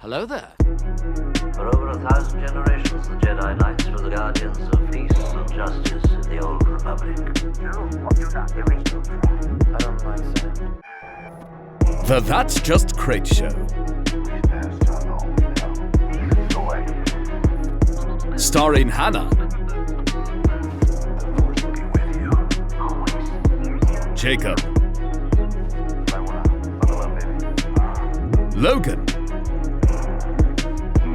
Hello there. For over 1,000 generations, the Jedi Knights were the guardians of peace and justice in the Old Republic. I don't mind saying. The That's Just Crait Show. Starring Hannah. Jacob. Logan.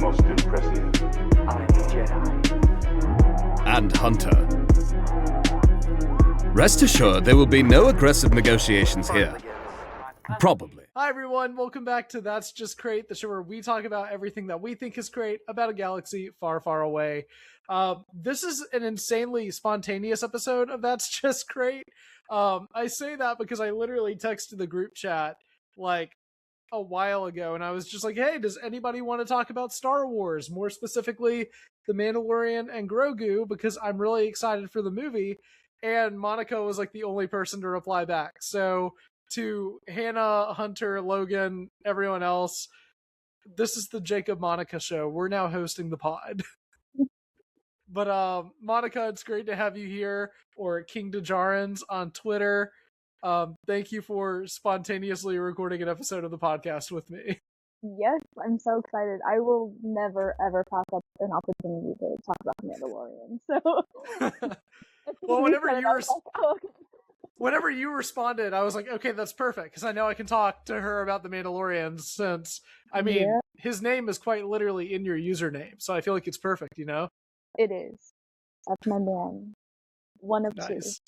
Most impressive. I'm a Jedi. And Hunter. Rest assured, there will be no aggressive negotiations here. Probably. Hi everyone, welcome back to That's Just Crait, the show where we talk about everything that we think is great about a galaxy far, far away. This is an insanely spontaneous episode of That's Just Crait. I say that because I literally texted the group chat like a while ago, and I was just like, hey, does anybody want to talk about Star Wars? More specifically, The Mandalorian and Grogu, because I'm really excited for the movie. And Monica was like the only person to reply back. So to Hannah, Hunter, Logan, everyone else, this is the Jacob Monica show. We're now hosting the pod. But Monica, it's great to have you here, or KingDjarins on Twitter. Thank you for spontaneously recording an episode of the podcast with me. Yes, I'm so excited. I will never ever pass up an opportunity to talk about Mandalorian. So Well, okay. whenever you responded, I was like, okay, that's perfect, because I know I can talk to her about the Mandalorian, since, I mean, Yeah. his name is quite literally in your username, so I feel like it's perfect, you know? It is. That's my man. One of two. Nice.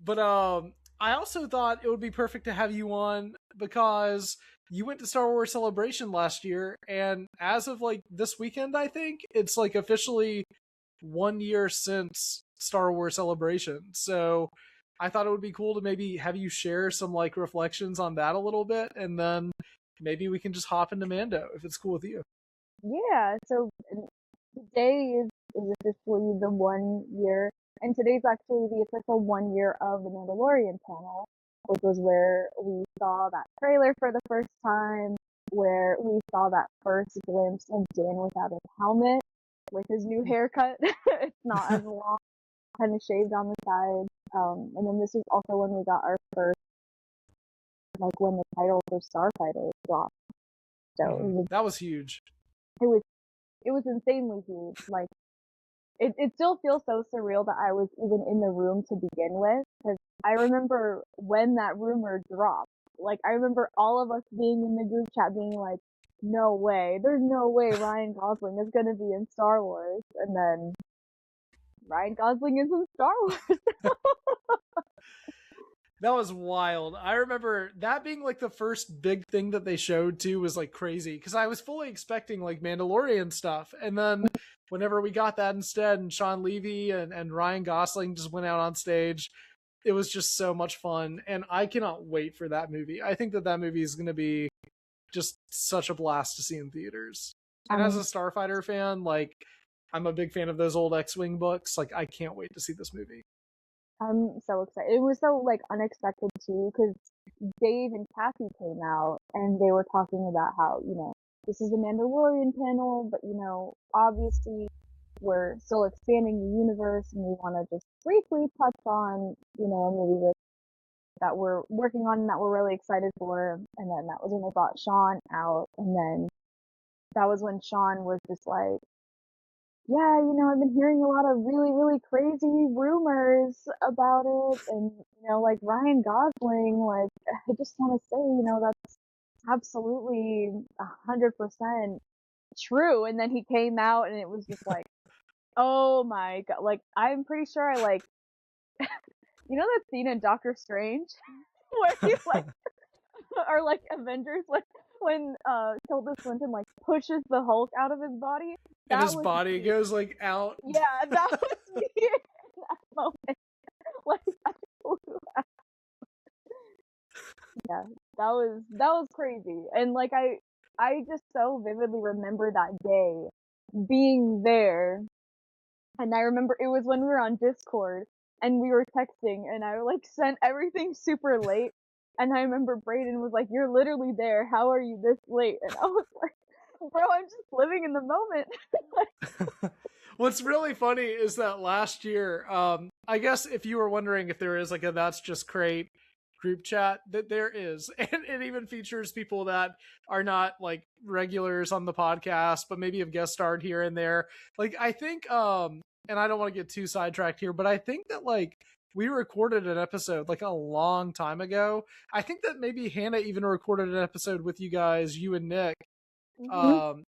But I also thought it would be perfect to have you on because you went to Star Wars Celebration last year, and as of like this weekend, I think it's like officially 1 year since Star Wars Celebration. So I thought it would be cool to maybe have you share some like reflections on that a little bit, and then maybe we can just hop into Mando if it's cool with you. Yeah, so today is officially the 1 year, and today's actually the official 1 year of the Mandalorian panel, which was where we saw that trailer for the first time, where we saw that first glimpse of Dan without his helmet, with his new haircut. It's not as long, kind of shaved on the side. And then this is also when we got our first, like when the title for Starfighter dropped. So That was huge. it was insanely huge. Like it still feels so surreal that I was even in the room to begin with, because I remember when that rumor dropped. Like I remember all of us being in the group chat being like, no way, there's no way Ryan Gosling is gonna be in Star Wars, and then Ryan Gosling is in Star Wars. That was wild. I remember that being like the first big thing that they showed too, was like crazy, because I was fully expecting like Mandalorian stuff, and then whenever we got that instead, and Sean Levy and Ryan Gosling just went out on stage, it was just so much fun, and I cannot wait for that movie. I think that movie is going to be just such a blast to see in theaters. And as a Starfighter fan, like I'm a big fan of those old X-Wing books. Like I can't wait to see this movie. I'm so excited. It was so like unexpected too, because Dave and Kathy came out and they were talking about how, this is a Mandalorian panel, but obviously we're still expanding the universe, and we want to just briefly touch on, a movie that we're working on and that we're really excited for. And then that was when they brought Sean out, and then that was when Sean was just like, yeah, I've been hearing a lot of really, really crazy rumors about it, and, like Ryan Gosling, like, I just want to say, that's absolutely 100% true. And then he came out, and it was just like, oh my god, like, I'm pretty sure I, like, that scene in Doctor Strange, where he's like, or like Avengers, like, when Tilda Swinton like pushes the Hulk out of his body, And his body goes like out. Yeah, that was me in that moment. Like, yeah, that was crazy. And like I just so vividly remember that day being there. And I remember it was when we were on Discord and we were texting, and I like sent everything super late. And I remember Brayden was like, "You're literally there. How are you this late?" And I was like, "Bro, I'm just living in the moment." What's really funny is that last year, I guess if you were wondering if there is like a That's Just Crait group chat, that there is. And it even features people that are not like regulars on the podcast, but maybe have guest starred here and there. Like, I think, and I don't want to get too sidetracked here, but I think that like we recorded an episode like a long time ago. I think that maybe Hannah even recorded an episode with you guys, you and Nick,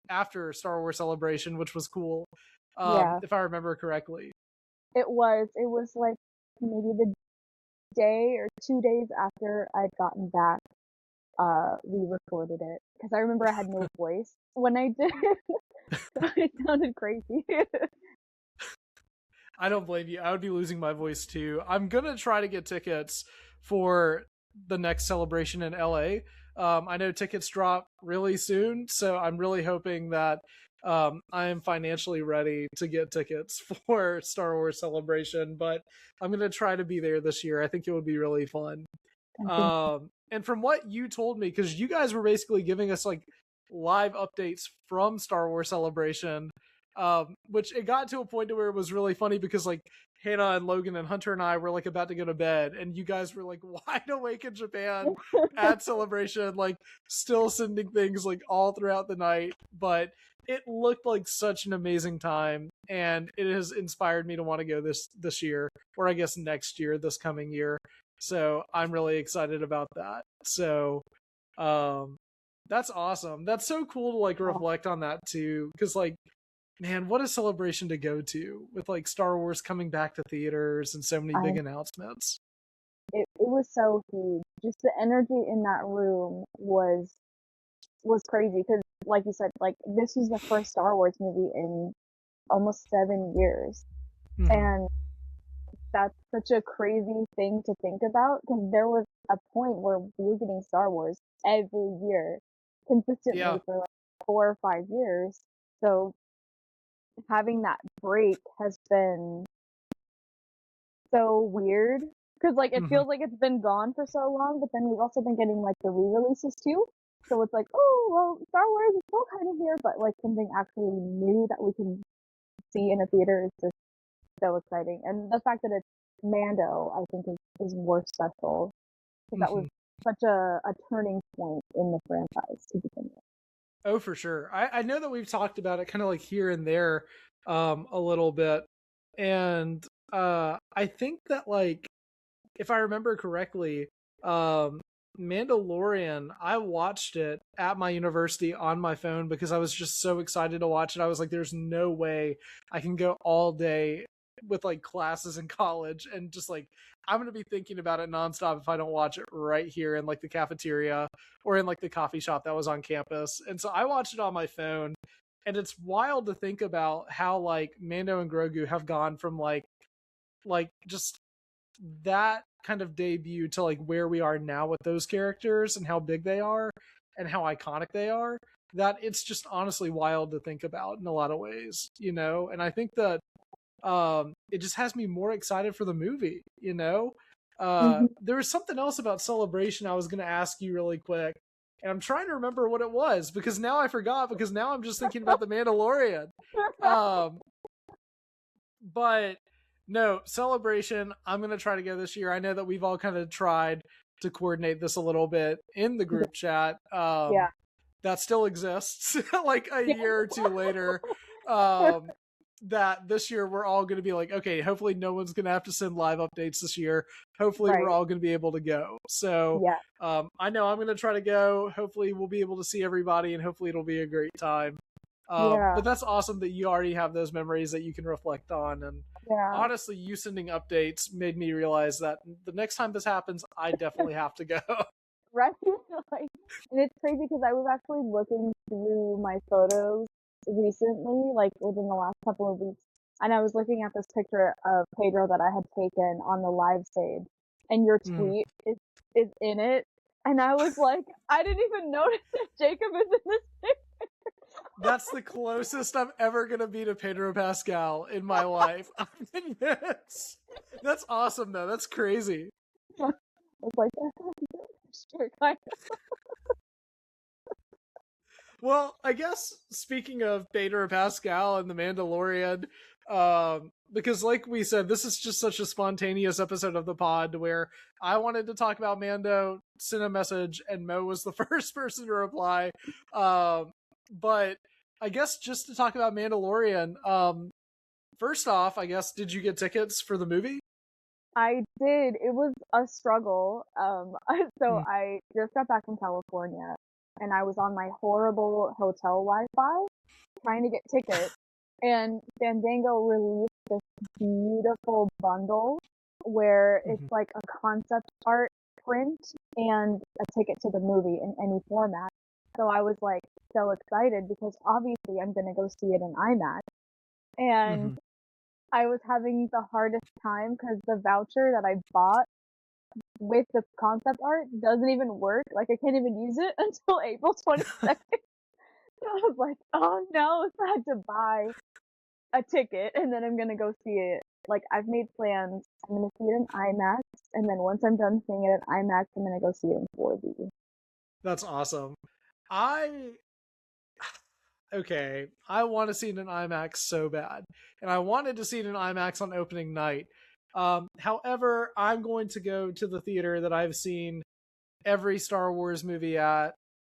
after Star Wars Celebration, which was cool. Yeah. If I remember correctly. It was like maybe the day or 2 days after I'd gotten back, we recorded it. Because I remember I had no voice when I did it. So it sounded crazy. I don't blame you. I would be losing my voice too. I'm gonna try to get tickets for the next celebration in LA. I know tickets drop really soon, so I'm really hoping that I am financially ready to get tickets for Star Wars Celebration, but I'm gonna try to be there this year. I think it would be really fun. And from what you told me, because you guys were basically giving us like live updates from Star Wars Celebration, which it got to a point to where it was really funny because like Hannah and Logan and Hunter and I were like about to go to bed, and you guys were like wide awake in Japan at Celebration, like still sending things like all throughout the night. But it looked like such an amazing time, and it has inspired me to want to go this year, or I guess next year, this coming year. So I'm really excited about that. So that's awesome. That's so cool to like reflect on that too, because like, man, what a celebration to go to with like Star Wars coming back to theaters and so many big announcements. It was so huge. Just the energy in that room was crazy because, like you said, like this was the first Star Wars movie in almost 7 years, and that's such a crazy thing to think about because there was a point where we were getting Star Wars every year consistently for like 4 or 5 years. So having that break has been so weird because like it feels like it's been gone for so long, but then we've also been getting like the re-releases too. So it's like, oh well, Star Wars is still kind of here, but like something actually new that we can see in a theater is just so exciting. And the fact that it's Mando, I think, is more special because that was such a turning point in the franchise to begin with. Oh, for sure. I know that we've talked about it kind of like here and there a little bit. And I think that like, if I remember correctly, Mandalorian, I watched it at my university on my phone because I was just so excited to watch it. I was like, there's no way I can go all day with like classes in college and just like I'm gonna be thinking about it nonstop if I don't watch it right here in like the cafeteria or in like the coffee shop that was on campus. And so I watched it on my phone, and it's wild to think about how like Mando and Grogu have gone from like just that kind of debut to like where we are now with those characters and how big they are and how iconic they are, that it's just honestly wild to think about in a lot of ways, you know? And I think that it just has me more excited for the movie, you know? There was something else about Celebration I was going to ask you really quick, and I'm trying to remember what it was because now I forgot, because now I'm just thinking about the Mandalorian. But no, Celebration, I'm going to try to go this year. I know that we've all kind of tried to coordinate this a little bit in the group chat. That still exists like a year or two later. That this year we're all going to be like, okay, hopefully no one's going to have to send live updates this year. Hopefully we're all going to be able to go. So I know I'm going to try to go. Hopefully we'll be able to see everybody, and hopefully it'll be a great time. But that's awesome that you already have those memories that you can reflect on. And honestly, you sending updates made me realize that the next time this happens, I definitely have to go. Right? Like, and it's crazy because I was actually looking through my photos recently, like within the last couple of weeks, and I was looking at this picture of Pedro that I had taken on the live stage, and your tweet is in it, and I was like, I didn't even notice that Jacob is in this picture. That's the closest I'm ever gonna be to Pedro Pascal in my life. That's awesome though. That's crazy. I was like, character, kind of. Well, I guess speaking of Beta Pascal and the Mandalorian, because like we said, this is just such a spontaneous episode of the pod where I wanted to talk about Mando, sent a message, and Mo was the first person to reply. But I guess just to talk about Mandalorian, first off, I guess, did you get tickets for the movie? I did. It was a struggle. So I just got back from California, and I was on my horrible hotel Wi-Fi trying to get tickets, and Fandango released this beautiful bundle where it's like a concept art print and a ticket to the movie in any format. So I was like so excited because obviously I'm gonna go see it in IMAX, and I was having the hardest time because the voucher that I bought with the concept art doesn't even work. Like, I can't even use it until April 22nd. So I was like, oh no, so I had to buy a ticket and then I'm gonna go see it. Like, I've made plans. I'm gonna see it in IMAX, and then once I'm done seeing it in IMAX, I'm gonna go see it in 4D. That's awesome. Okay, I want to see it in IMAX so bad. And I wanted to see it in IMAX on opening night. However, I'm going to go to the theater that I've seen every Star Wars movie at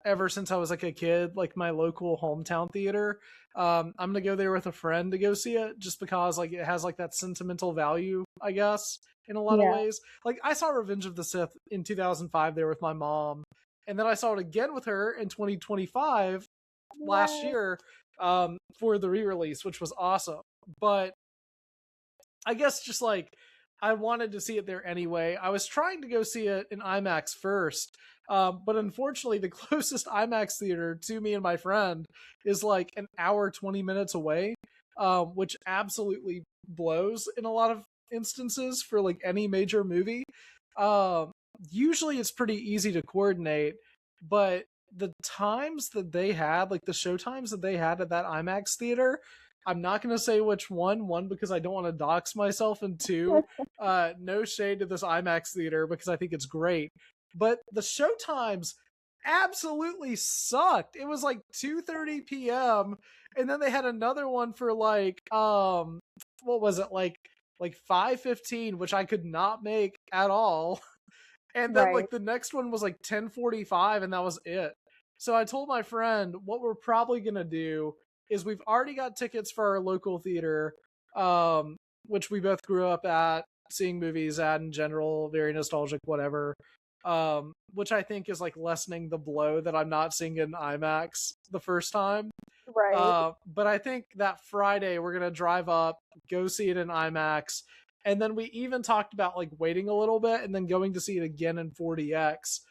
ever since I was like a kid, like my local hometown theater. I'm going to go there with a friend to go see it just because like it has like that sentimental value, I guess, in a lot of ways. Like I saw Revenge of the Sith in 2005 there with my mom. And then I saw it again with her in 2025 last year for the re-release, which was awesome. But I guess just like I wanted to see it there anyway. I was trying to go see it in IMAX first, but unfortunately the closest IMAX theater to me and my friend is like an hour 20 minutes away, which absolutely blows in a lot of instances for like any major movie. Usually it's pretty easy to coordinate, but the times that they had, like the show times that they had at that IMAX theater, I'm not going to say which one, because I don't want to dox myself, and two, no shade to this IMAX theater because I think it's great, but the show times absolutely sucked. It was like 2:30 p.m. and then they had another one for like what was it, like 5:15, which I could not make at all. And then like the next one was like 10:45 and that was it. So I told my friend what we're probably going to do is we've already got tickets for our local theater, which we both grew up at, seeing movies at in general, very nostalgic, whatever, which I think is like lessening the blow that I'm not seeing in IMAX the first time. Right. But I think that Friday we're going to drive up, go see it in IMAX. And then we even talked about like waiting a little bit and then going to see it again in 4DX,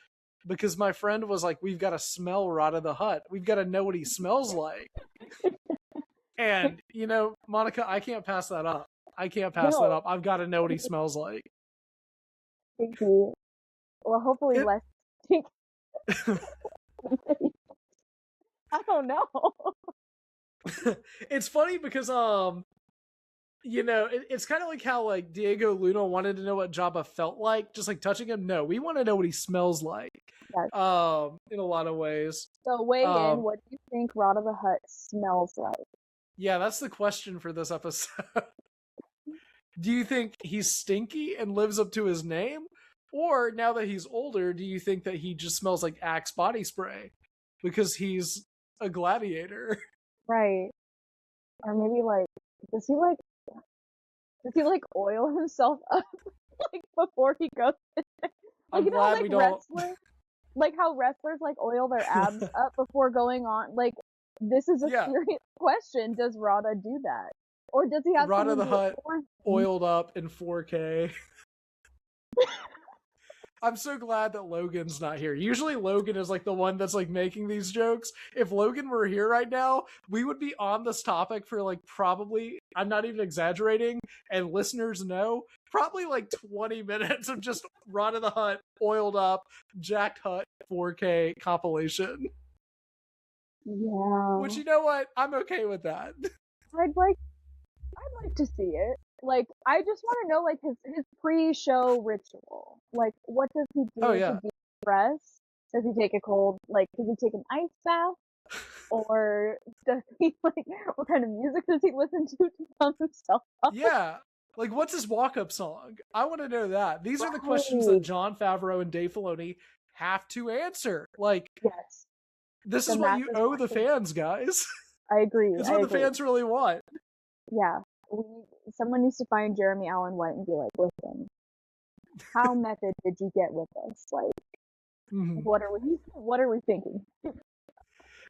because my friend was like, we've got to smell Rada the Hutt. We've got to know what he smells like. And, you know, Monica, I can't pass that up. I can't pass that up. I've got to know what he smells like. Thank you. Well, hopefully less. I don't know. It's funny because, you know, it's kind of like how like Diego Luna wanted to know what Jabba felt like, just like touching him. No, we want to know what he smells like. Yes. In a lot of ways. So weigh in. What do you think Rada the Hutt smells like? Yeah, that's the question for this episode. Do you think he's stinky and lives up to his name? Or now that he's older, do you think that he just smells like Axe body spray because he's a gladiator? Right. Or maybe like, does he like oil himself up like before he goes in there? Like, I'm glad we don't. Like how wrestlers like oil their abs up before going on. Like, this is a serious question. Does Rada do that? Or does he have Rada the Hutt oiled up in 4K? I'm so glad that Logan's not here. Usually Logan is like the one that's like making these jokes. If Logan were here right now, we would be on this topic for like probably, I'm not even exaggerating, and listeners know, probably like 20 minutes of just Rada the Hutt oiled up, Jacked Hutt 4K compilation. Yeah. Which, you know what? I'm okay with that. I'd like to see it. Like, I just want to know, like, his pre-show ritual. Like, what does he do to be impressed? Does he take a cold, like, does he take an ice bath? Or does he, like, what kind of music does he listen to calm himself up? Yeah. Like, what's his walk-up song? I want to know that. These are the questions that Jon Favreau and Dave Filoni have to answer. Like, Yes. this The is what you masses owe want the to- fans, guys. I agree. It's I what the agree. fans really want. Yeah. Someone needs to find Jeremy Allen White and be like, listen, how method did you get with this? Like, Mhm. what are we thinking?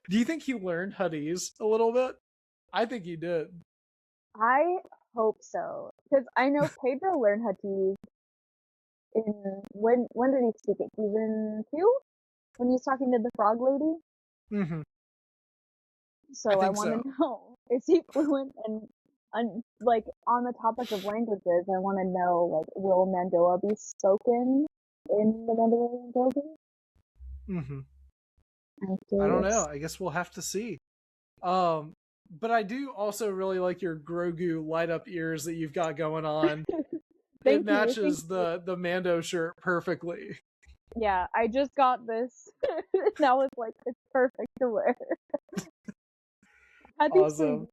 Do you think he learned Huttese a little bit? I think he did. I hope so. Because I know Pedro learned Huttese in, when did he speak it? Season 2? When he was talking to the frog lady? Mm-hmm. So I I think want so. to know, is he fluent? And like, on the topic of languages, I want to know, like, will Mandoa be spoken in the Mandalorian Grogu? Mm-hmm. I'm I don't curious. know. I guess we'll have to see. But I do also really like your Grogu light up ears that you've got going on. Thank It you. matches the Mando shirt perfectly. Yeah, I just got this. Now it's like, it's perfect to wear. Had these for Awesome.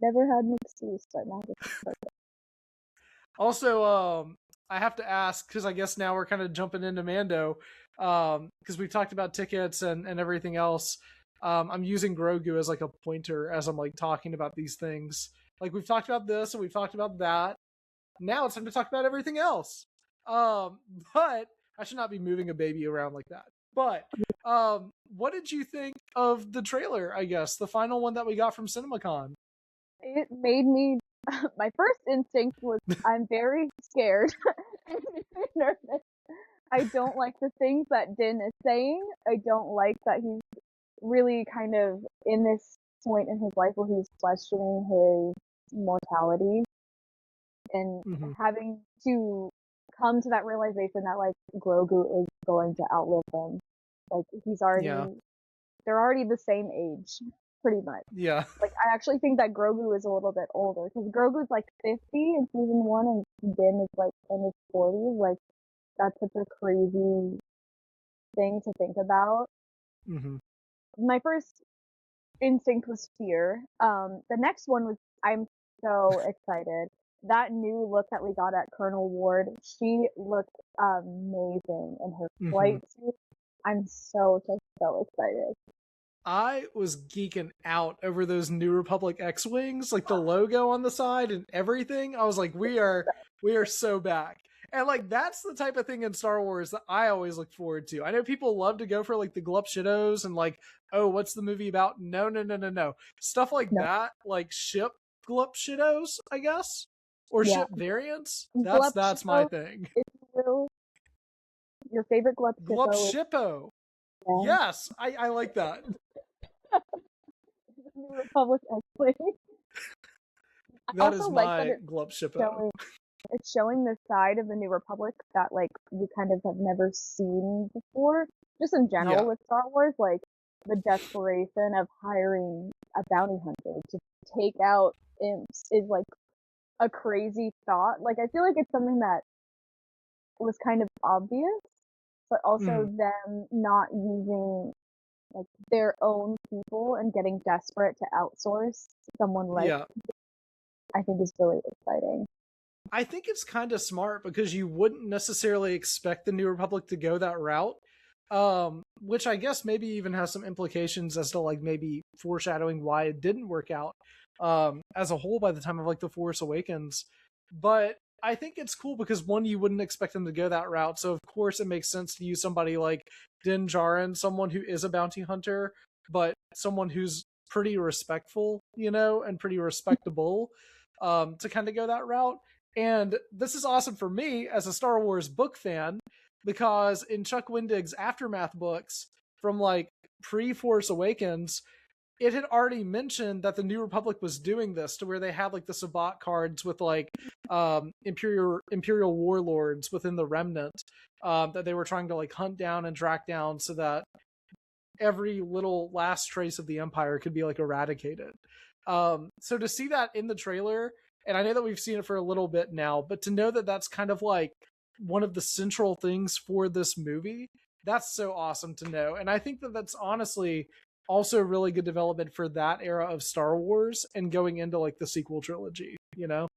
never had an excuse, but now it's perfect. Also, I have to ask, because I guess now we're kind of jumping into Mando, because we've talked about tickets and everything else. I'm using Grogu as like a pointer as I'm like talking about these things. Like, we've talked about this and we've talked about that. Now it's time to talk about everything else. But I should not be moving a baby around like that. But what did you think of the trailer, I guess, the final one that we got from CinemaCon? It made me, my first instinct was, I'm very scared and nervous. I don't like the things that Din is saying. I don't like that he's really kind of in this point in his life where he's questioning his mortality and Mhm. having to come to that realization that, like, Grogu is going to outlive him. Like, he's already, Yeah. they're already the same age, pretty much. Yeah. Like, I actually think that Grogu is a little bit older, because Grogu's like 50 in season 1 and Din is like in his 40s. Like, that's such a crazy thing to think about. Mm-hmm. My first instinct was fear. The next one was, I'm so excited. That new look that we got at Colonel Ward, she looked amazing in her Mhm. flight suit. I'm so excited. I was geeking out over those New Republic X-Wings, like the logo on the side and everything. I was like, we are so back. And like, that's the type of thing in Star Wars that I always look forward to. I know people love to go for like the glup shitos and like, oh, what's the movie about? No. Stuff like No. that, like ship glup shitos, I guess. Or Yeah. ship variants. Glup That's my shippo. thing. If you will, your favorite Glup Glup Shippo is shippo. yeah. Yes, I like that. the New Republic X-Wing. I That also is like my that glup shippo. it's showing the side of the New Republic that, like, you kind of have never seen before. Just in general Yeah. with Star Wars, like, the desperation of hiring a bounty hunter to take out imps is, like, a crazy thought. Like, I feel like it's something that was kind of obvious, but also them not using, like, their own people and getting desperate to outsource someone like Yeah. I think is really exciting. I think it's kind of smart because you wouldn't necessarily expect the New Republic to go that route. Which I guess maybe even has some implications as to like maybe foreshadowing why it didn't work out as a whole by the time of like The Force Awakens. But I think it's cool because one, you wouldn't expect them to go that route. So of course it makes sense to use somebody like Din Djarin, someone who is a bounty hunter, but someone who's pretty respectful, you know, and pretty respectable, to kind of go that route. And this is awesome for me as a Star Wars book fan, because in Chuck Wendig's Aftermath books from like pre-Force Awakens, it had already mentioned that the New Republic was doing this, to where they had like the Sabbat cards with like imperial warlords within the Remnant that they were trying to like hunt down and track down so that every little last trace of the Empire could be like eradicated. So to see that in the trailer, and I know that we've seen it for a little bit now, but to know that that's kind of like one of the central things for this movie That's so awesome to know. And I think that that's honestly also really good development for that era of Star Wars and going into like the sequel trilogy, you know?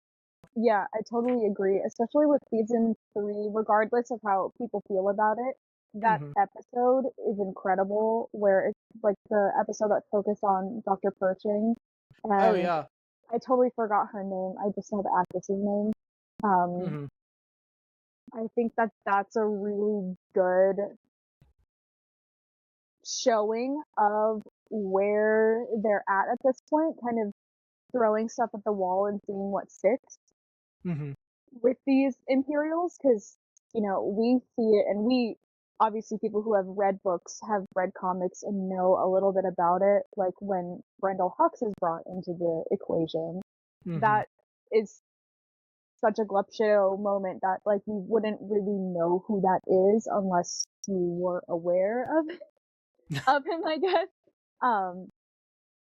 Yeah, I totally agree, especially with season 3, regardless of how people feel about it. That Mhm. episode is incredible, where it's like the episode that focused on Dr. Pershing, Oh and yeah. I totally forgot her name. I just know the actress's name. Um, Mhm. I think that that's a really good showing of where they're at this point, kind of throwing stuff at the wall and seeing what sticks Mhm. with these Imperials, because, you know, we see it, and we, obviously, people who have read books, have read comics, and know a little bit about it, like when Brendel Hux is brought into the equation. Mhm. That is such a Glepsho moment that, like, you wouldn't really know who that is unless you were aware of him, I guess. Um,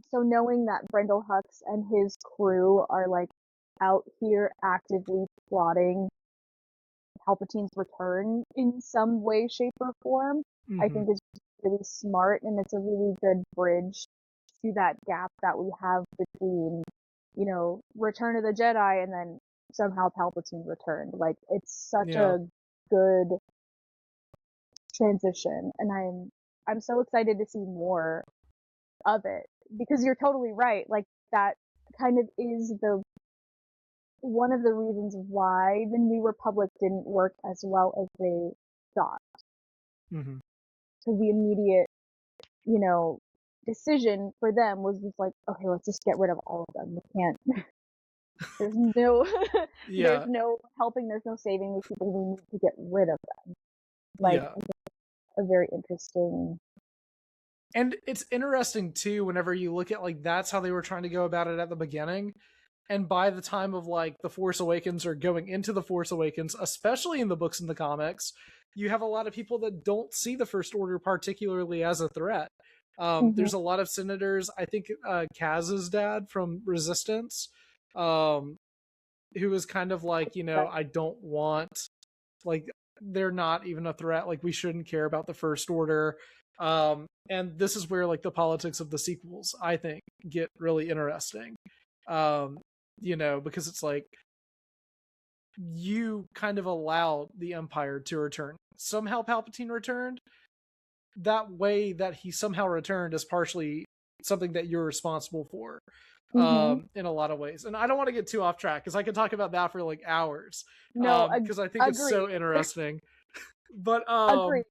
so knowing that Brendel Hux and his crew are, like, out here actively plotting Palpatine's return in some way, shape, or form, I Mhm. think is really smart, and it's a really good bridge to that gap that we have between, you know, Return of the Jedi and then somehow Palpatine returned. Like, it's such Yeah. a good transition, and I'm so excited to see more of it, because you're totally right. Like, that kind of is the one of the reasons why the New Republic didn't work as well as they thought. Mhm. So the immediate, you know, decision for them was just like, okay, let's just get rid of all of them. We can't. There's no, there's Yeah. no helping. There's no saving these people. We need to get rid of them. Like, Yeah. a very interesting. And it's interesting too whenever you look at like that's how they were trying to go about it at the beginning. And by the time of like the Force Awakens or going into the Force Awakens, especially in the books and the comics, you have a lot of people that don't see the First Order particularly as a threat. Mhm. There's a lot of senators. I think Kaz's dad from Resistance, um, who was kind of like, you know, I don't want, like, they're not even a threat. Like, we shouldn't care about the First Order. And this is where like the politics of the sequels, I think, get really interesting. Um, you know, because it's like you kind of allowed the Empire to return. Somehow Palpatine returned. That way that he somehow returned is partially something that you're responsible for, Mhm. in a lot of ways. And I don't want to get too off track because I could talk about that for like hours, No, because I think it's so agreed. interesting. But Agreed.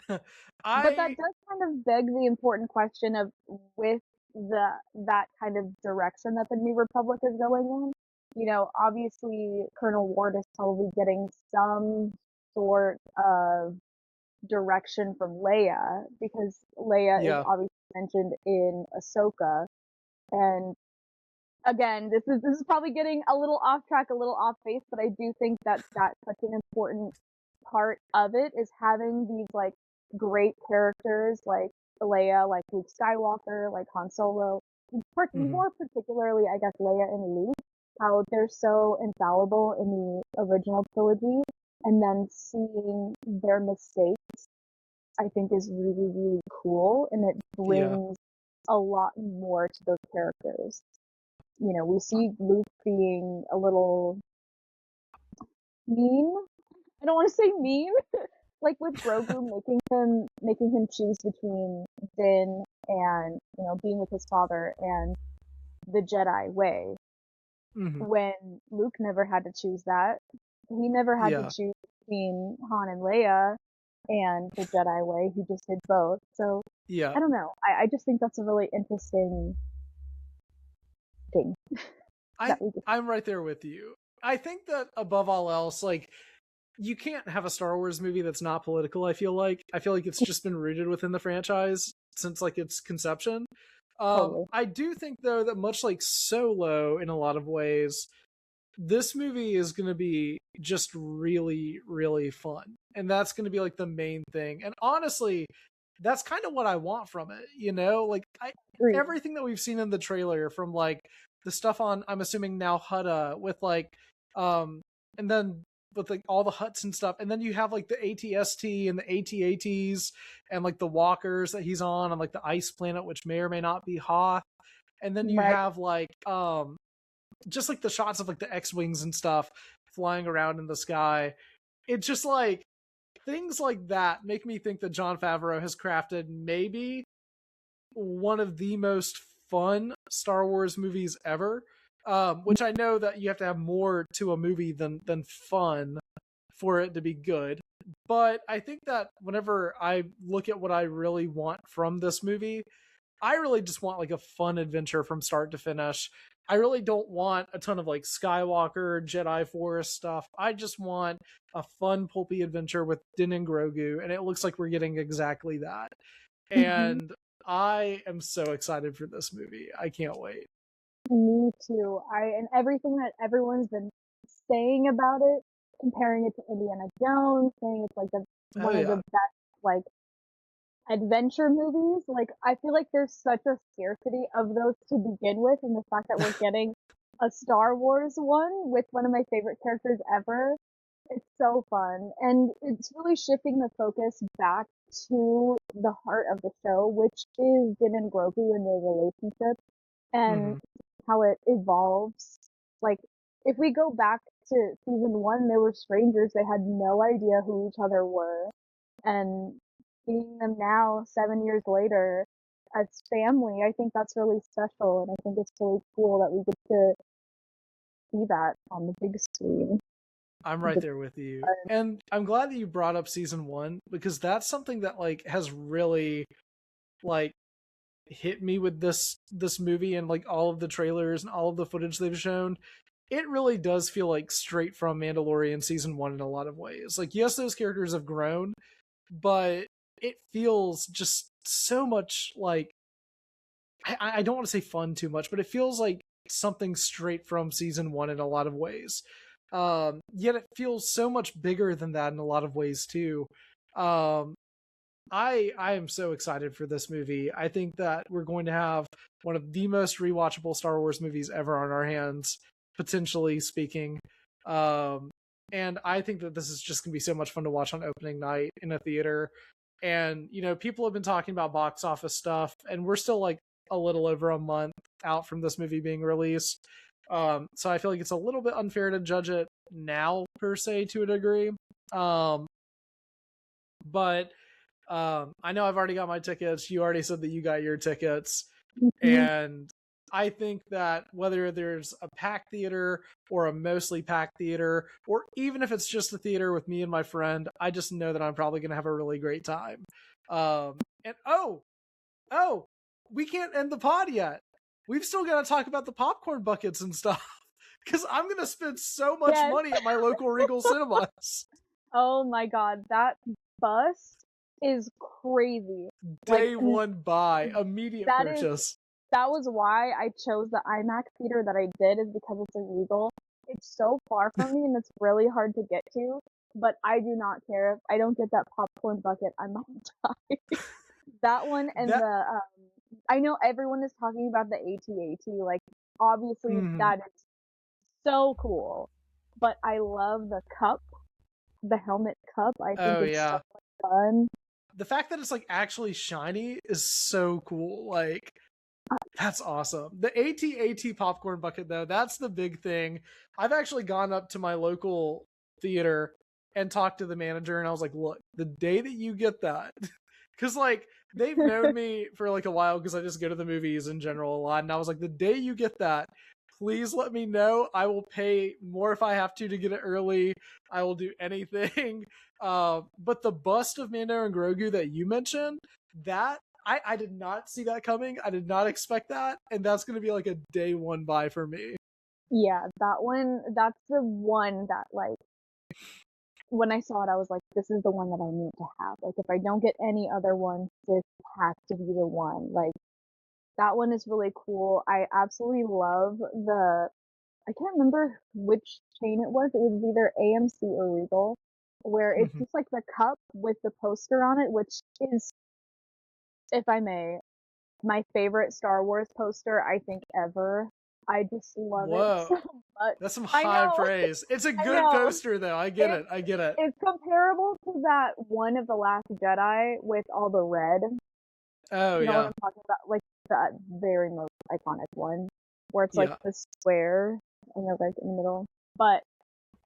But that I does kind of beg the important question of, with that kind of direction that the New Republic is going in. You know, obviously Colonel Ward is probably getting some sort of direction from Leia, because Leia is yeah, obviously mentioned in Ahsoka. And again, this is probably getting a little off track, a little off base, but I do think that that's such an important part of it, is having these, like, great characters like Leia, like Luke Skywalker, like Han Solo, hmm, more particularly, I guess, Leia and Luke, how they're so infallible in the original trilogy, and then seeing their mistakes, I think, is really, really cool, and it yeah, brings a lot more to those characters. You know, we see Luke being a little mean. I don't want to say mean, like with Grogu, making him choose between Din and, you know, being with his father and the Jedi way, hmm, when Luke never had to choose that. He never had to yeah, choose between Han and Leia and the Jedi way. He just did both. So yeah. I don't know. I just think that's a really interesting thing that I we get. I'm right there with you. I think that above all else, like you can't have a Star Wars movie that's not political. I feel like it's just been rooted within the franchise since like its conception. Totally. I do think though that much like Solo, in a lot of ways, this movie is going to be just really, really fun, and that's going to be like the main thing. And honestly, that's kind of what I want from it. You know, like Agreed. everything that we've seen in the trailer, from like the stuff on, I'm assuming now Hutta with like, um, and then with like all the huts and stuff, and then you have like the ATST and the ATATs and like the walkers that he's on like the ice planet, which may or may not be Hoth, and then you Right. have like just like the shots of like the X-wings and stuff flying around in the sky. It's just like things like that make me think that Jon Favreau has crafted maybe one of the most fun Star Wars movies ever. Which I know that you have to have more to a movie than fun for it to be good. But I think that whenever I look at what I really want from this movie, I really just want like a fun adventure from start to finish. I really don't want a ton of like Skywalker, Jedi Force stuff. I just want a fun, pulpy adventure with Din and Grogu, and it looks like we're getting exactly that. And I am so excited for this movie. I can't wait. Me too. And everything that everyone's been saying about it, comparing it to Indiana Jones, saying it's like one of the best like adventure movies. Like I feel like there's such a scarcity of those to begin with, and the fact that we're getting a Star Wars one with one of my favorite characters ever, it's so fun. And it's really shifting the focus back to the heart of the show, which is Din and Grogu and their relationship and how it evolves. Like if we go back to season 1, they were strangers, they had no idea who each other were, and seeing them now 7 years later as family, I think that's really special, and I think it's really cool that we get to see that on the big screen. I'm right there with you. And I'm glad that you brought up season 1, because that's something that like has really like hit me with this movie and like all of the trailers and all of the footage they've shown. It really does feel like straight from Mandalorian season 1 in a lot of ways. Like yes, those characters have grown, but it feels just so much like I don't want to say fun too much, but it feels like something straight from season 1 in a lot of ways. Yet it feels so much bigger than that in a lot of ways too. I am so excited for this movie. I think that we're going to have one of the most rewatchable Star Wars movies ever on our hands, potentially speaking. And I think that this is just going to be so much fun to watch on opening night in a theater. And, you know, people have been talking about box office stuff, and we're still like a little over a month out from this movie being released. So I feel like it's a little bit unfair to judge it now, per se, to a degree. But I know I've already got my tickets. You already said that you got your tickets. And I think that whether there's a packed theater or a mostly packed theater, or even if it's just a theater with me and my friend, I just know that I'm probably going to have a really great time. And we can't end the pod yet. We've still got to talk about the popcorn buckets and stuff, because I'm going to spend so much money at my local Regal Cinemas. Oh my god, that bus is crazy. Day one buy, immediate purchase. That was why I chose the IMAX theater that I did, is because it's a Regal. It's so far from me and it's really hard to get to, but I do not care. If I don't get that popcorn bucket, I'm not die. That one and I know everyone is talking about the AT-AT, like obviously that is so cool, but I love the cup, the helmet cup. I think it's so much fun. The fact that it's like actually shiny is so cool. Like that's awesome. The AT-AT popcorn bucket though, that's the big thing. I've actually gone up to my local theater and talked to the manager, and I was like, look, the day that you get that, because like they've known me for like a while because I just go to the movies in general a lot, and I was like, the day you get that, please let me know. I will pay more if I have to get it early. I will do anything. But the bust of Mando and Grogu that you mentioned, that I did not see that coming. I did not expect that, and that's going to be like a day one buy for me. Yeah, that one, that's the one that like, when I saw it, I was like, this is the one that I need to have. Like, if I don't get any other one, this has to be the one. Like, that one is really cool. I absolutely love I can't remember which chain it was. It was either AMC or Regal, where it's just like the cup with the poster on it, which is, if I may, my favorite Star Wars poster, I think, ever. I just love Whoa. it so much. That's some I high know. praise. It's a I good know. poster, though. I get it. I get it. It's comparable to that one of the Last Jedi with all the red. Oh, You know what yeah. I'm talking about? Like that very most iconic one, where it's Yeah. like the square and they're like in the middle. But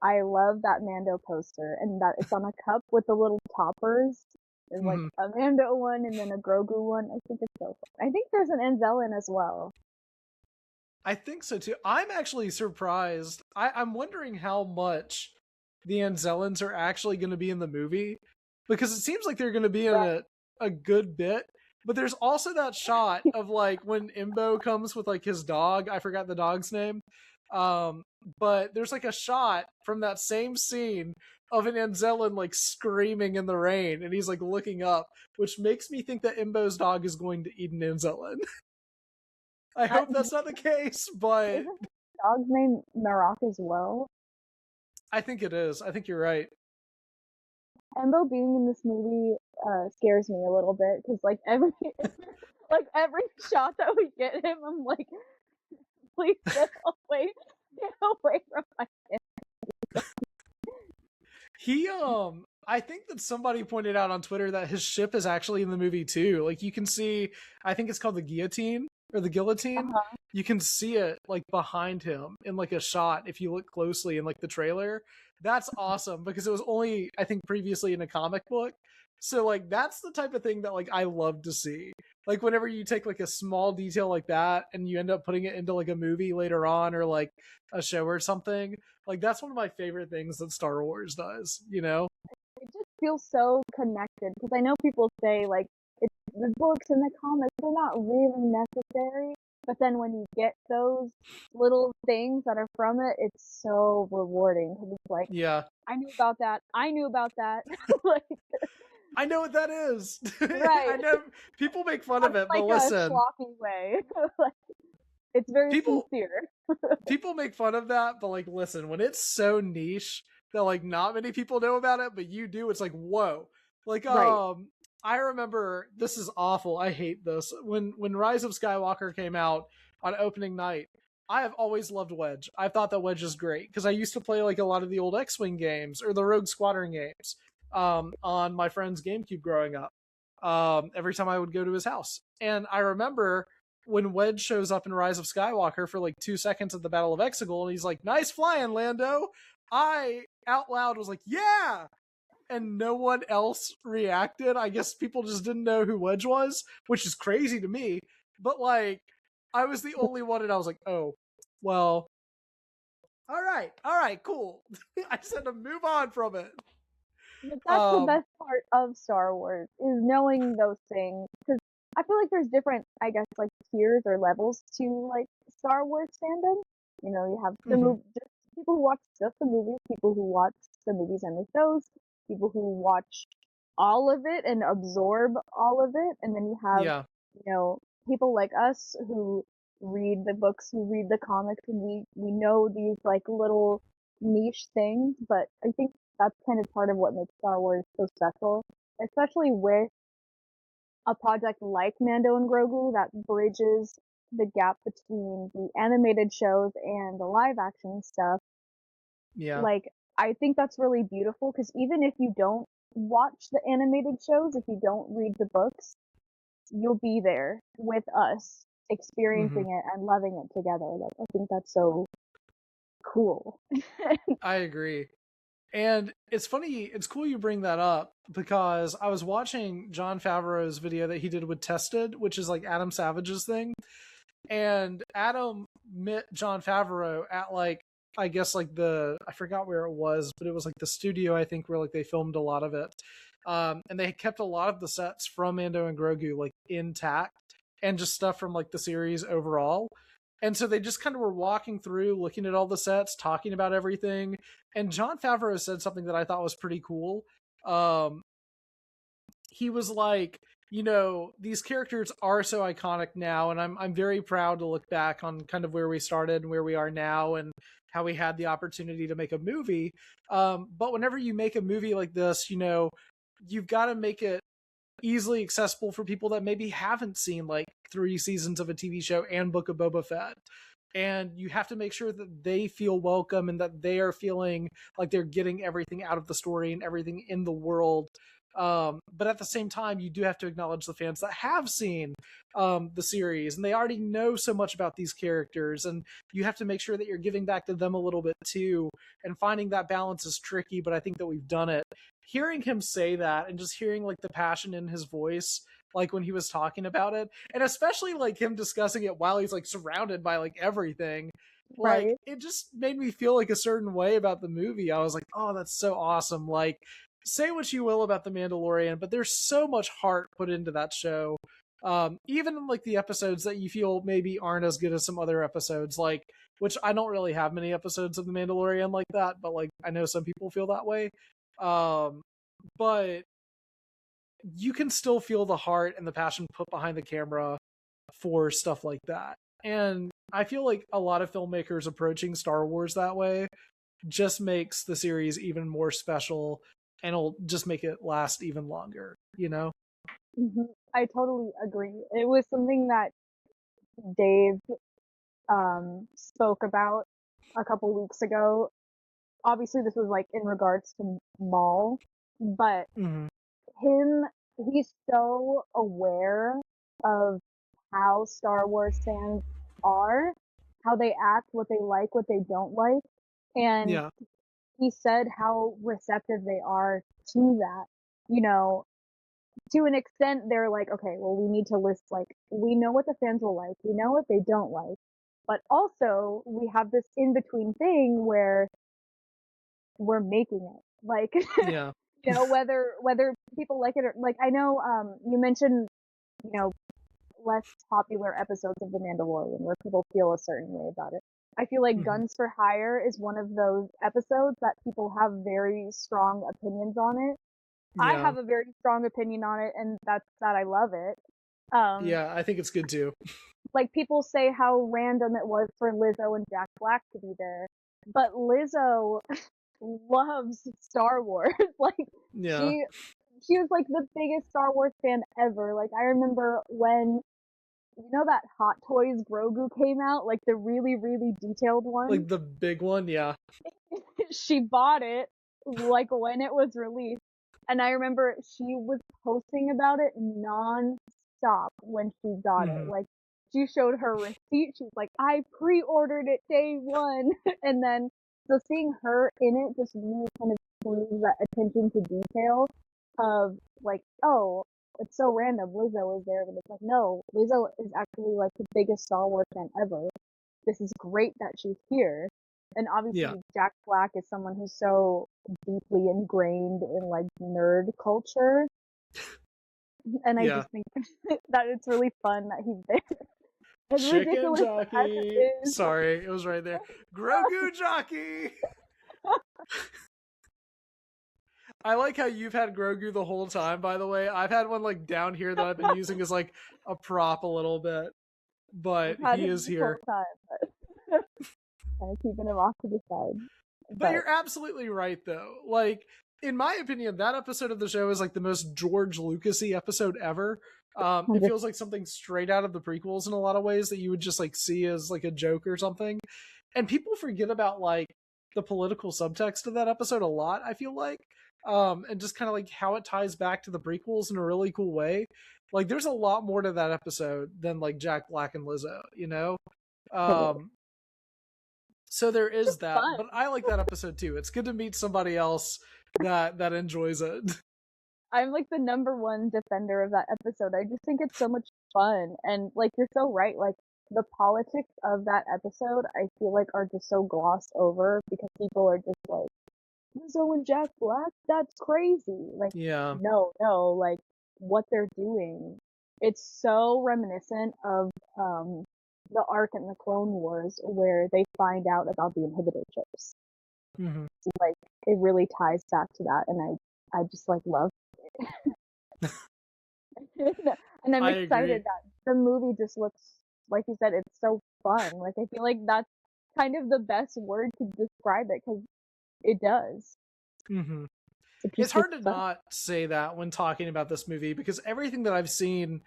I love that Mando poster, and that it's on a cup with the little toppers. There's like a Mando one and then a Grogu one. I think it's so fun. I think there's an Anzellan as well. I think so too. I'm actually surprised. I'm wondering how much the Anzellans are actually going to be in the movie, because it seems like they're going to be in it a good bit. But there's also that shot of like when Imbo comes with like his dog. I forgot the dog's name. But there's like a shot from that same scene of an Anzellan like screaming in the rain, and he's like looking up, which makes me think that Imbo's dog is going to eat an Anzellan. I hope that's not the case, but Isn't the dog's name Marok as well? I think it is. I think you're right. Embo being in this movie scares me a little bit because like every shot that we get him, I'm like, please get away from my kid. He I think that somebody pointed out on Twitter that his ship is actually in the movie too. Like you can see, I think it's called the guillotine or the guillotine. You can see it like behind him in like a shot if you look closely in like the trailer. That's awesome because it was only I think previously in a comic book. So like that's the type of thing that like I love to see. Like whenever you take like a small detail like that and you end up putting it into like a movie later on or like a show or something, like that's one of my favorite things that Star Wars does, you know? It just feels so connected because I know people say like the books and the comics they're not really necessary, but then when you get those little things that are from it, it's so rewarding because it's like, yeah, I knew about that. Like, I know what that is. Right. I know people make fun of it, like but listen, a schlocky way. Like, it's very sincere. People make fun of that, but like, listen, when it's so niche that like not many people know about it, but you do, it's like, whoa. Like, Right. I remember this is awful. I hate this. When Rise of Skywalker came out on opening night, I have always loved Wedge. I thought that Wedge is great because I used to play like a lot of the old X-Wing games or the Rogue Squadron games on my friend's GameCube growing up. Every time I would go to his house, and I remember when Wedge shows up in Rise of Skywalker for like 2 seconds at the Battle of Exegol, and he's like, "Nice flying, Lando." I out loud was like, "Yeah." And no one else reacted. I guess people just didn't know who Wedge was, which is crazy to me. But like, I was the only one, and I was like, "Oh, well, all right, cool." I just had to move on from it. But that's the best part of Star Wars is knowing those things because I feel like there's different, I guess, like tiers or levels to like Star Wars fandom. You know, you have the just people who watch just the movies, people who watch the movies and the shows, people who watch all of it and absorb all of it, and then you have you know people like us who read the books, who read the comics, and we know these like little niche things. But I think that's kind of part of what makes Star Wars so special, especially with a project like Mando and Grogu that bridges the gap between the animated shows and the live action stuff. Yeah. Like, I think that's really beautiful because even if you don't watch the animated shows, if you don't read the books, you'll be there with us experiencing it and loving it together. Like, I think that's so cool. I agree. And it's funny, it's cool you bring that up because I was watching Jon Favreau's video that he did with Tested, which is like Adam Savage's thing. And Adam met Jon Favreau at like, I guess like I forgot where it was, but it was like the studio, I think, where like they filmed a lot of it. And they kept a lot of the sets from Mando and Grogu like intact and just stuff from like the series overall. And so they just kind of were walking through, looking at all the sets, talking about everything. And Jon Favreau said something that I thought was pretty cool. He was like, you know, these characters are so iconic now, and I'm very proud to look back on kind of where we started and where we are now and how we had the opportunity to make a movie. But whenever you make a movie like this, you know, you've got to make it easily accessible for people that maybe haven't seen like 3 seasons of a TV show and Book of Boba Fett. and you have to make sure that they feel welcome and that they are feeling like they're getting everything out of the story and everything in the world. But at the same time, you do have to acknowledge the fans that have seen the series and they already know so much about these characters, and you have to make sure that you're giving back to them a little bit too. And finding that balance is tricky, but I think that we've done it. Hearing him say that and just hearing like the passion in his voice, like when he was talking about it, and especially like him discussing it while he's like surrounded by like everything, like Right. it just made me feel like a certain way about the movie. I was like, oh, that's so awesome. Like, say what you will about the Mandalorian, but there's so much heart put into that show. Even in like the episodes that you feel maybe aren't as good as some other episodes, like, which I don't really have many episodes of the Mandalorian like that, but like I know some people feel that way. But you can still feel the heart and the passion put behind the camera for stuff like that. And I feel like a lot of filmmakers approaching Star Wars that way just makes the series even more special, and it'll just make it last even longer, you know? I totally agree. It was something that Dave spoke about a couple weeks ago. Obviously, this was like in regards to Maul, but he's so aware of how Star Wars fans are, how they act, what they like, what they don't like, and Yeah. he said how receptive they are to that. You know, to an extent, they're like, okay, well, we need to list, like, we know what the fans will like, we know what they don't like, but also we have this in-between thing where we're making it. Like, Yeah. you know, whether people like it or, like, I know, you mentioned, you know, less popular episodes of The Mandalorian where people feel a certain way about it. I feel like Guns for Hire is one of those episodes that people have very strong opinions on it. I have a very strong opinion on it, and that's that I love it. Yeah, I think it's good too. Like, people say how random it was for Lizzo and Jack Black to be there, but Lizzo loves Star Wars. Like, Yeah. she was like the biggest Star Wars fan ever. Like, I remember when, you know, that Hot Toys Grogu came out, like the really, really detailed one. Like the big one, yeah. She bought it, like, when it was released. And I remember she was posting about it non-stop when she got it. Like, she showed her receipt. She was like, I pre-ordered it day one. And then, so seeing her in it just really kind of brings that attention to detail of, like, oh, it's so random, Lizzo is there. But it's like, no, Lizzo is actually, like, the biggest Star Wars fan ever. This is great that she's here. And obviously, Jack Black is someone who's so deeply ingrained in, like, nerd culture. And I just think that it's really fun that he's there. As Chicken ridiculous as jockey. it is. Sorry, it was right there. Grogu jockey. I like how you've had Grogu the whole time, by the way. I've had one like down here that I've been using as like a prop a little bit. But he is here. I'm keeping him off to the side. But you're absolutely right, though. Like, in my opinion, that episode of the show is like the most George Lucas-y episode ever. It feels like something straight out of the prequels in a lot of ways that you would just like see as like a joke or something. And people forget about like the political subtext of that episode a lot, I feel like. And just kind of like how it ties back to the prequels in a really cool way. Like, there's a lot more to that episode than like Jack Black and Lizzo, you know? So there is that, but I like that episode too. It's good to meet somebody else that enjoys it. I'm like the #1 defender of that episode. I just think it's so much fun, and like, you're so right. Like, the politics of that episode, I feel like, are just so glossed over because people are just like, Lizzo and Jack Black, that's crazy. Like, no, like, what they're doing, it's so reminiscent of the arc in the Clone Wars where they find out about the inhibitor chips. Like, it really ties back to that, and I just like love it. And I'm excited that the movie just looks, like you said, it's so fun. Like, I feel like that's kind of the best word to describe it, because it does. It's hard to not say that when talking about this movie, because everything that I've seen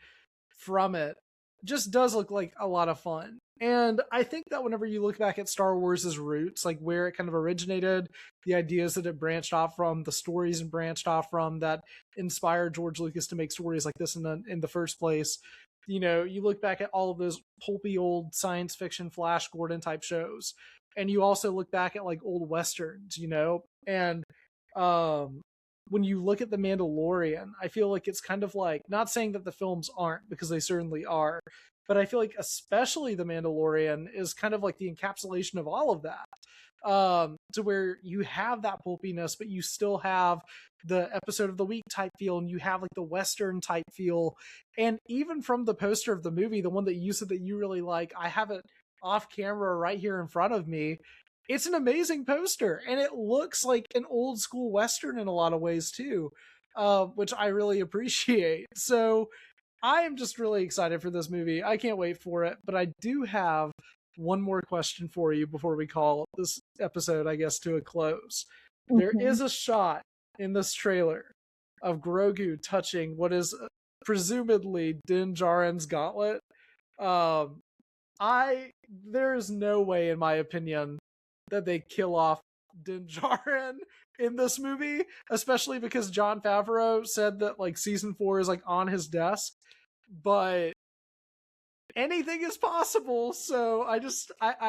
from it just does look like a lot of fun. And I think that whenever you look back at Star Wars' roots, like where it kind of originated, the ideas that it branched off from, the stories it branched off from that inspired George Lucas to make stories like this in the first place, you know, you look back at all of those pulpy old science fiction Flash Gordon type shows, and you also look back at like old westerns, you know, and when you look at The Mandalorian, I feel like it's kind of like, not saying that the films aren't, because they certainly are, but I feel like especially The Mandalorian is kind of like the encapsulation of all of that. To where you have that pulpiness, but you still have the episode of the week type feel, and you have like the Western type feel. And even from the poster of the movie, the one that you said that you really like, I have it off camera right here in front of me. It's an amazing poster, and it looks like an old school Western in a lot of ways too, which I really appreciate. So I am just really excited for this movie. I can't wait for it, but I do have one more question for you before we call this episode, I guess, to a close. Mm-hmm. There is a shot in this trailer of Grogu touching what is presumably Din Djarin's gauntlet. There is no way, in my opinion, that they kill off Din Djarin in this movie, especially because Jon Favreau said that like season 4 is like on his desk, but anything is possible. So I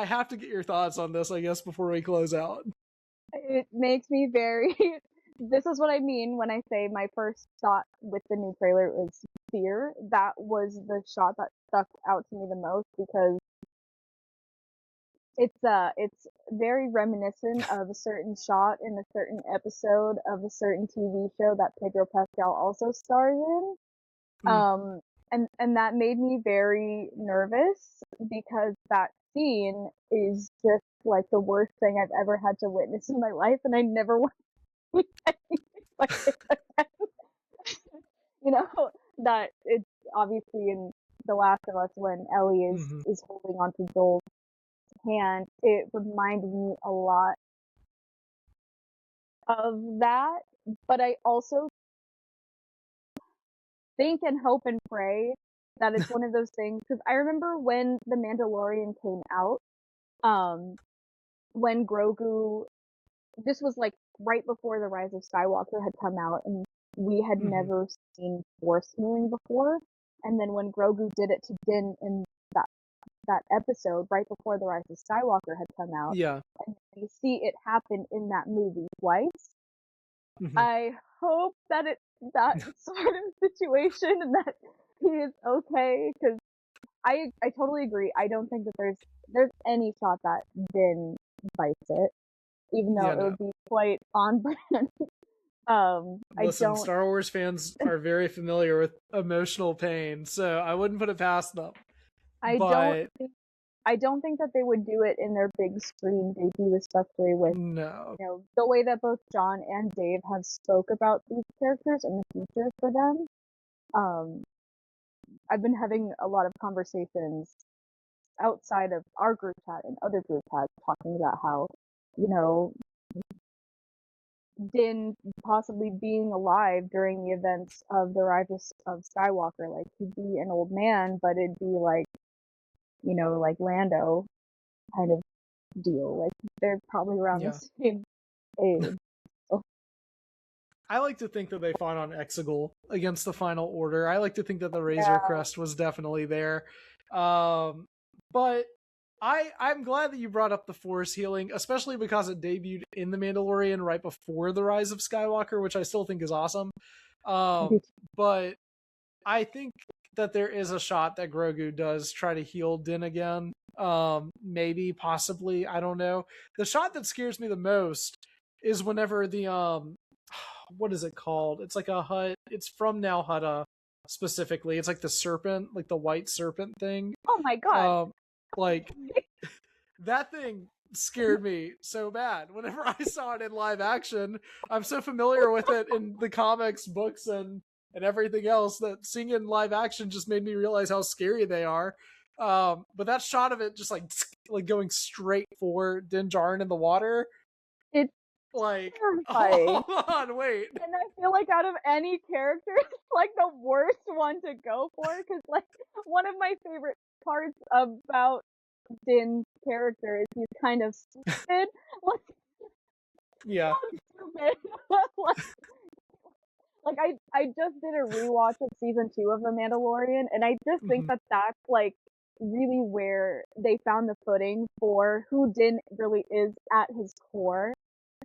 have to get your thoughts on this, I guess, before we close out. It makes me very, this is what I mean when I say my first thought with the new trailer was fear. That was the shot that stuck out to me the most, because it's very reminiscent of a certain shot in a certain episode of a certain TV show that Pedro Pascal also stars in. And that made me very nervous, because that scene is just like the worst thing I've ever had to witness in my life, and I never want to see anything like it again. You know, that it's obviously in The Last of Us when Ellie is holding onto Joel's hand. It reminded me a lot of that, but I also think and hope and pray that it's one of those things, because I remember when The Mandalorian came out, when Grogu, this was like right before The Rise of Skywalker had come out, and we had never seen Force healing before, and then when Grogu did it to Din in that episode right before The Rise of Skywalker had come out, and you see it happen in that movie twice. I hope that it's that sort of situation and that he is okay, because I totally agree. I don't think that there's any shot that Din bites it, even though it would be quite on brand. Listen, Star Wars fans are very familiar with emotional pain, so I wouldn't put it past them. I don't think that they would do it in their big screen debut, especially with you know, the way that both John and Dave have spoke about these characters and the future for them. I've been having a lot of conversations outside of our group chat and other group chats talking about how, you know, Din possibly being alive during the events of The Rise of Skywalker. Like, he'd be an old man, but it'd be like, you know, like Lando kind of deal. Like, they're probably around the same age. I like to think that they fought on Exegol against the Final Order. I like to think that the Razor Crest was definitely there. But I'm glad that you brought up the Force healing, especially because it debuted in The Mandalorian right before The Rise of Skywalker, which I still think is awesome. But I think that there is a shot that Grogu does try to heal Din again. Maybe, possibly, I don't know. The shot that scares me the most is whenever the what is it called? It's like a hut. It's from Nal Hutta specifically. It's like the serpent, like the white serpent thing. Oh my god! Like that thing scared me so bad whenever I saw it in live action. I'm so familiar with it in the comics, books, and everything else that seeing it in live action just made me realize how scary they are. But that shot of it just like going straight for Din Djarin in the water. It's like, terrifying. Hold on, wait. And I feel like out of any character, it's like the worst one to go for, because like one of my favorite parts about Din's character is he's kind of stupid. Like, Yeah. stupid. like I just did a rewatch of season 2 of The Mandalorian, and I just think that that's like really where they found the footing for who Din really is at his core.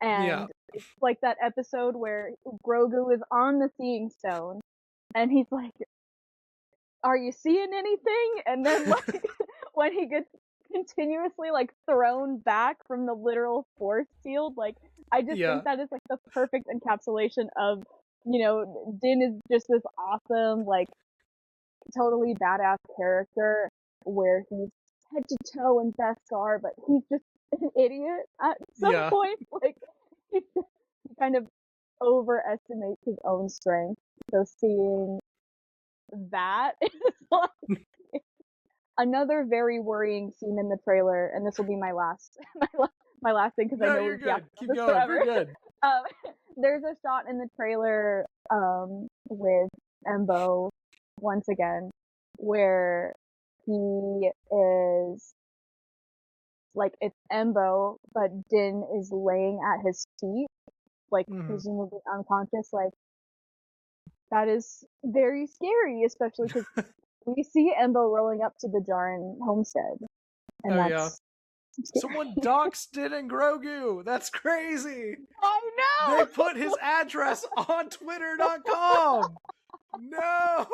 And it's like that episode where Grogu is on the Seeing Stone, and he's like, "Are you seeing anything?" And then like when he gets continuously like thrown back from the literal force field, like I just think that is like the perfect encapsulation of, you know, Din is just this awesome, like totally badass character where he's head to toe in Beskar, but he's just an idiot at some point. Like he kind of overestimates his own strength. So seeing that is like another very worrying scene in the trailer, and this will be my last my last thing because I know you're we've good. Keep going. You're good. There's a shot in the trailer with Embo once again where he is like, it's Embo, but Din is laying at his feet, like presumably unconscious. Like, that is very scary, especially because we see Embo rolling up to the Djarin homestead, and that's someone doxed Din and Grogu. That's crazy. I know. They put his address on Twitter.com. No.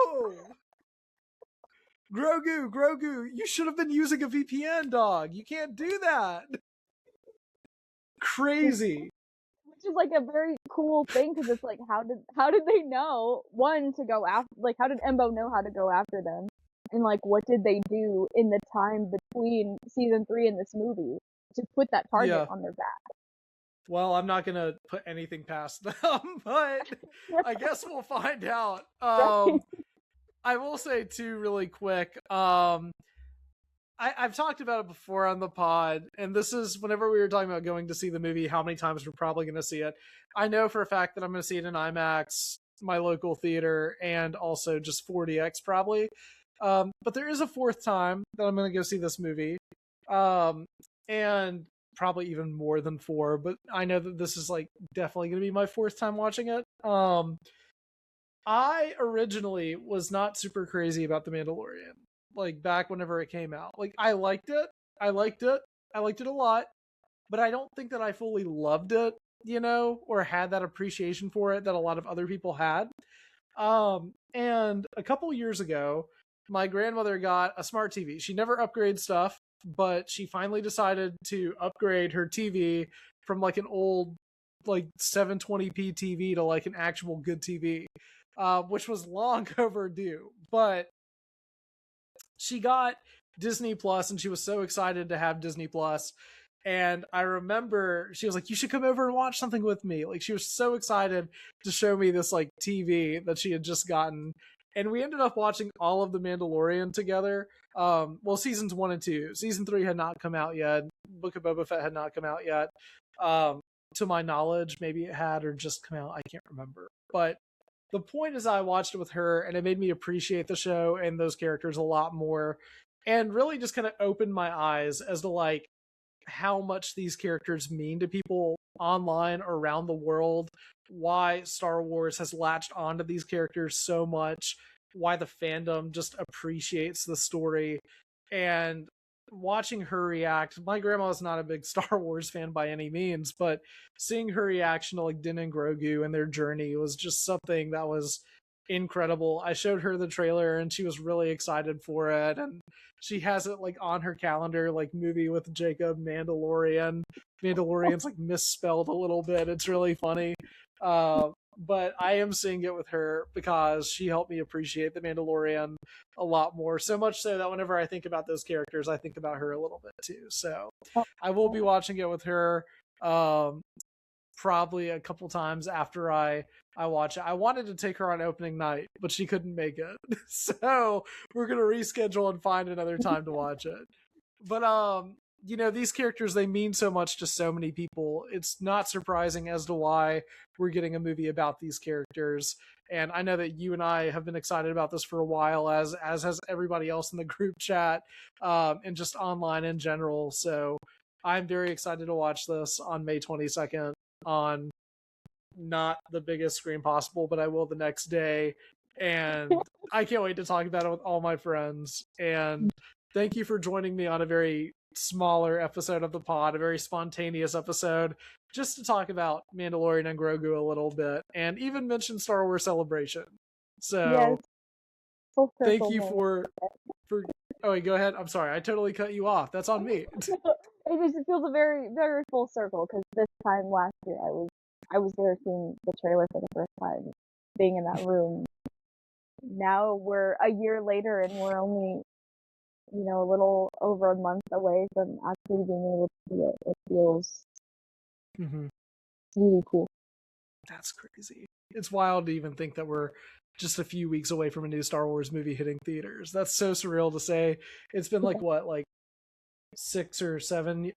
Grogu, you should have been using a VPN, dog. You can't do that. Crazy. Which is like a very cool thing, because it's like, how did they know, one, to go after, like, how did Embo know how to go after them? And like, what did they do in the time between season 3 and this movie to put that target on their back? Well, I'm not gonna put anything past them, but I guess we'll find out. I will say too, really quick, I've talked about it before on the pod, and this is whenever we were talking about going to see the movie, how many times we're probably going to see it. I know for a fact that I'm going to see it in IMAX, my local theater, and also just 4DX probably. But there is a fourth time that I'm going to go see this movie, and probably even more than 4, but I know that this is like definitely going to be my 4th time watching it. I originally was not super crazy about The Mandalorian, like back whenever it came out. Like, I liked it a lot, but I don't think that I fully loved it, you know, or had that appreciation for it that a lot of other people had. And a couple years ago, my grandmother got a smart TV. She never upgrades stuff, but she finally decided to upgrade her TV from like an old like 720p TV to like an actual good TV, which was long overdue. But she got Disney Plus, and she was so excited to have Disney Plus. And I remember she was like, "You should come over and watch something with me." Like, she was so excited to show me this like TV that she had just gotten. And we ended up watching all of The Mandalorian together. Well, seasons 1 and 2. Season 3 had not come out yet. Book of Boba Fett had not come out yet. To my knowledge, maybe it had or just come out. I can't remember. But the point is, I watched it with her, and it made me appreciate the show and those characters a lot more, and really just kind of opened my eyes as to like how much these characters mean to people online around the world, why Star Wars has latched onto these characters so much, why the fandom just appreciates the story. And watching her react, my grandma's not a big Star Wars fan by any means, but seeing her reaction to like Din and Grogu and their journey was just something that was incredible. I showed her the trailer and she was really excited for it, and she has it like on her calendar, like movie with Jacob Mandalorian's like misspelled a little bit. It's really funny. But I am seeing it with her because she helped me appreciate The Mandalorian a lot more. So much so that whenever I think about those characters, I think about her a little bit too. So I will be watching it with her probably a couple times after I watch it. I wanted to take her on opening night, but she couldn't make it. So we're going to reschedule and find another time to watch it. But you know, these characters, they mean so much to so many people. It's not surprising as to why we're getting a movie about these characters. And I know that you and I have been excited about this for a while, as has everybody else in the group chat, and just online in general. So I'm very excited to watch this on May 22nd on not the biggest screen possible, but I will the next day. And I can't wait to talk about it with all my friends. And thank you for joining me on a very smaller episode of the pod, a very spontaneous episode, just to talk about Mandalorian and Grogu a little bit, and even mention Star Wars Celebration. So Yes. Full thank circle you moment. for oh wait, go ahead. I'm sorry, I totally cut you off. That's on me. It feels a very, very full circle, because this time last year I was there seeing the trailer for the first time, being in that room. Now we're a year later and we're only, you know, a little over a month away from actually being able to see it. It feels really cool. That's crazy. It's wild to even think that we're just a few weeks away from a new Star Wars movie hitting theaters. That's so surreal to say. It's been like what, like 6 or 7.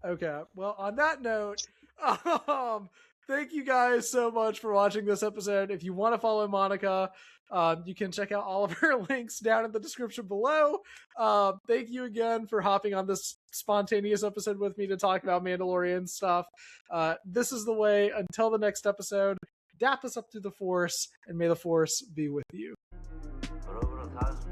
Okay. Well, on that note, thank you guys so much for watching this episode. If you want to follow Monica, you can check out all of her links down in the description below. Thank you again for hopping on this spontaneous episode with me to talk about Mandalorian stuff. This is the way. Until the next episode, dap us up through the Force, and may the Force be with you. For over 1,000